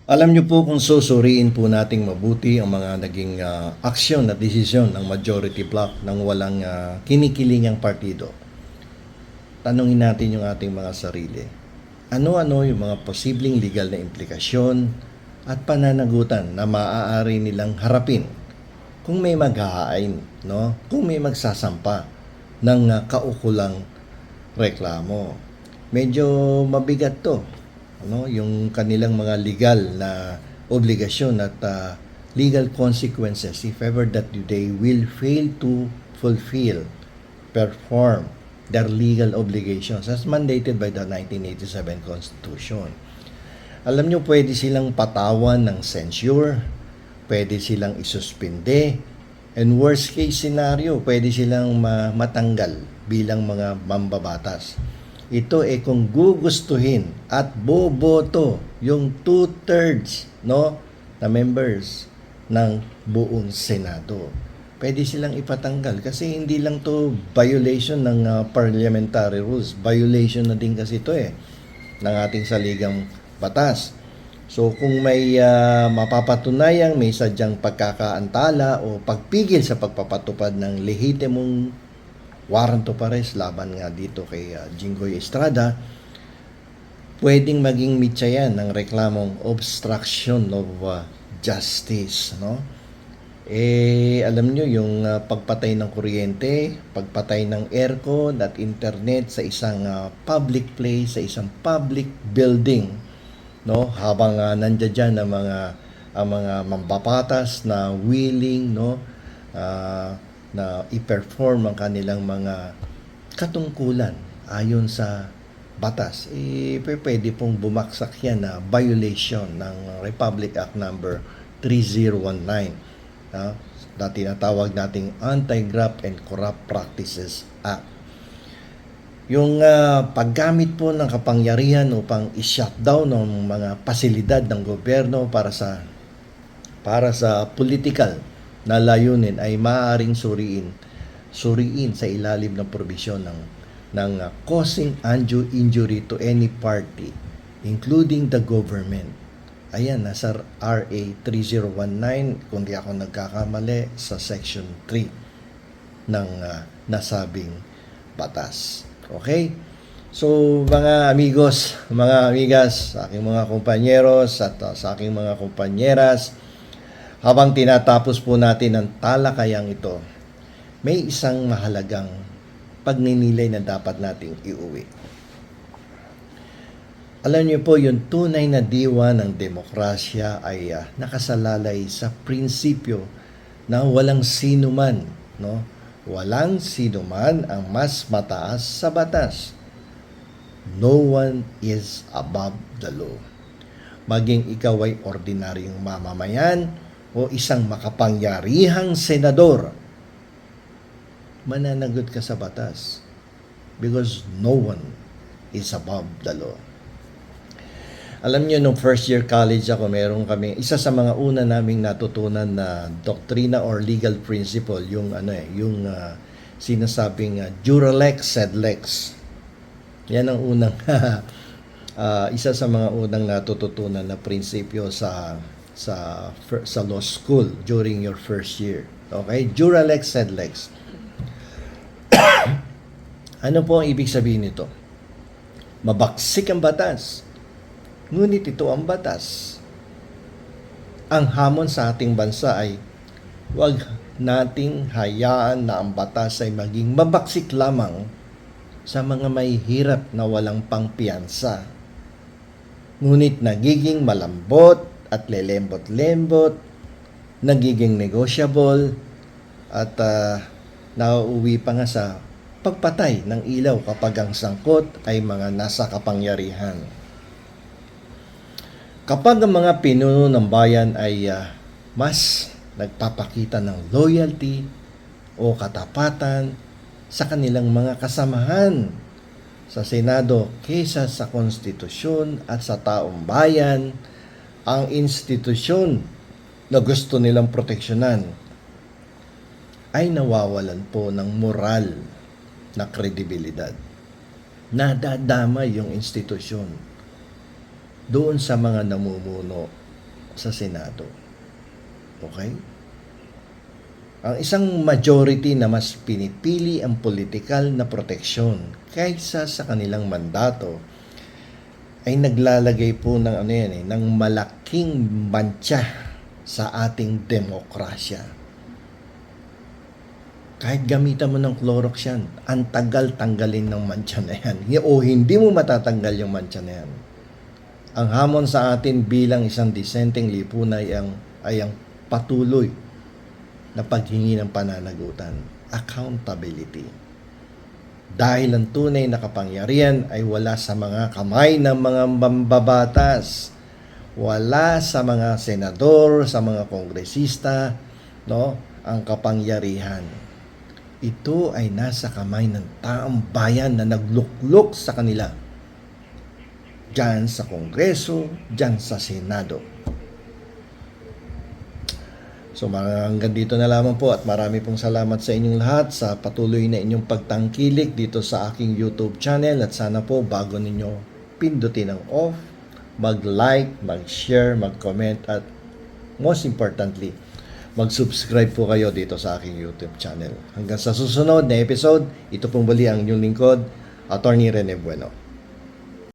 Alam niyo po kung susuriin po nating mabuti ang mga naging aksyon at desisyon ng majority bloc ng walang kinikilingang partido. Tanungin natin yung ating mga sarili. Ano-ano yung mga posibleng legal na implikasyon at pananagutan na maaari nilang harapin kung may maghahain, no? Kung may magsasampa ng kaukulang reklamo. Medyo mabigat to, yung kanilang mga legal na obligasyon at legal consequences if ever that they will fail to perform their legal obligations as mandated by the 1987 Constitution. Alam nyo, pwede silang patawan ng censure, pwede silang isuspinde, and worst case scenario, pwede silang matanggal bilang mga mambabatas. Ito kung gugustuhin at boboto yung 2/3 na members ng buong Senado. Pwede silang ipatanggal kasi hindi lang to violation ng parliamentary rules. Violation na din kasi ito ng ating saligang batas. So kung may mapapatunayang may sadyang pagkakaantala o pagpigil sa pagpapatupad ng lehitimong warrant of arrest laban nga dito kay Jinggoy Estrada, pwedeng maging mitya yan ng reklamong obstruction of justice, alam nyo yung pagpatay ng kuryente, pagpatay ng aircon at internet sa isang public place, sa isang public building, habang nandiyan dyan ang mga mambabatas na willing, na i-perform ang kanilang mga katungkulan ayon sa batas, pwede pong bumaksak yan na violation ng Republic Act number 3019, na tinatawag nating Anti-Graft and Corrupt Practices Act. Yung paggamit po ng kapangyarihan upang i-shutdown ng mga pasilidad ng gobyerno para sa political na layunin ay maaaring suriin sa ilalim ng probisyon ng causing undue injury to any party, including the government. Ayan, nasa RA 3019, kung di ako nagkakamali, sa Section 3 ng nasabing batas. Okay? So, mga amigos, mga amigas, sa aking mga kompanyeros at sa aking mga kompanyeras, habang tinatapos po natin ang talakayang ito, may isang mahalagang pagninilay na dapat nating iuwi. Alam niyo po, yung tunay na diwa ng demokrasya ay nakasalalay sa prinsipyo na walang sinuman, walang sinuman ang mas mataas sa batas. No one is above the law. Maging ikaw ay ordinaryong mamamayan o isang makapangyarihang senador, mananagot ka sa batas because no one is above the law. Alam niyo, nung first year college ako, meron kami, isa sa mga una naming natutunan na doktrina or legal principle, yung sinasabing Juralex sed lex. Yan ang unang isa sa mga unang natututunan na prinsipyo sa law school during your first year. Okay? Juralex sed lex. Ano po ang ibig sabihin nito? Mabaksik ang batas, ngunit ito ang batas. Ang hamon sa ating bansa ay huwag nating hayaan na ang batas ay maging mabaksik lamang sa mga may hirap na walang pangpiyansa, ngunit nagiging malambot at lelembot-lembot, nagiging negotiable, at nauuwi pa nga sa pagpatay ng ilaw kapag ang sangkot ay mga nasa kapangyarihan. Kapag ang mga pinuno ng bayan ay mas nagpapakita ng loyalty o katapatan sa kanilang mga kasamahan sa Senado kaysa sa konstitusyon at sa taong bayan, ang institusyon na gusto nilang proteksyonan ay nawawalan po ng moral na kredibilidad. Nadadamay yung institusyon doon sa mga namumuno sa Senado. Okay? Ang isang majority na mas pinipili ang politikal na proteksyon kaysa sa kanilang mandato ay naglalagay po ng ng malaking mantsa sa ating demokrasya. Kahit gamitan mo ng Clorox yan, ang tagal tanggalin ng mantsa na yan. O hindi mo matatanggal yung mantsa na yan. Ang hamon sa atin bilang isang disenteng lipunan ay ang patuloy na paghingi ng pananagutan, accountability. Dahil ang tunay na kapangyarihan ay wala sa mga kamay ng mga mambabatas, wala sa mga senador, sa mga kongresista, no? Ang kapangyarihan. Ito ay nasa kamay ng taong bayan na nagluklok sa kanila. Diyan sa Kongreso, diyan sa Senado. So hanggang dito na lamang po at marami pong salamat sa inyong lahat sa patuloy na inyong pagtangkilik dito sa aking YouTube channel at sana po bago ninyo pindutin ang off, mag-like, mag-share, mag-comment at most importantly, mag-subscribe po kayo dito sa aking YouTube channel. Hanggang sa susunod na episode, ito pong muli ang inyong lingkod, Attorney Rene Bueno.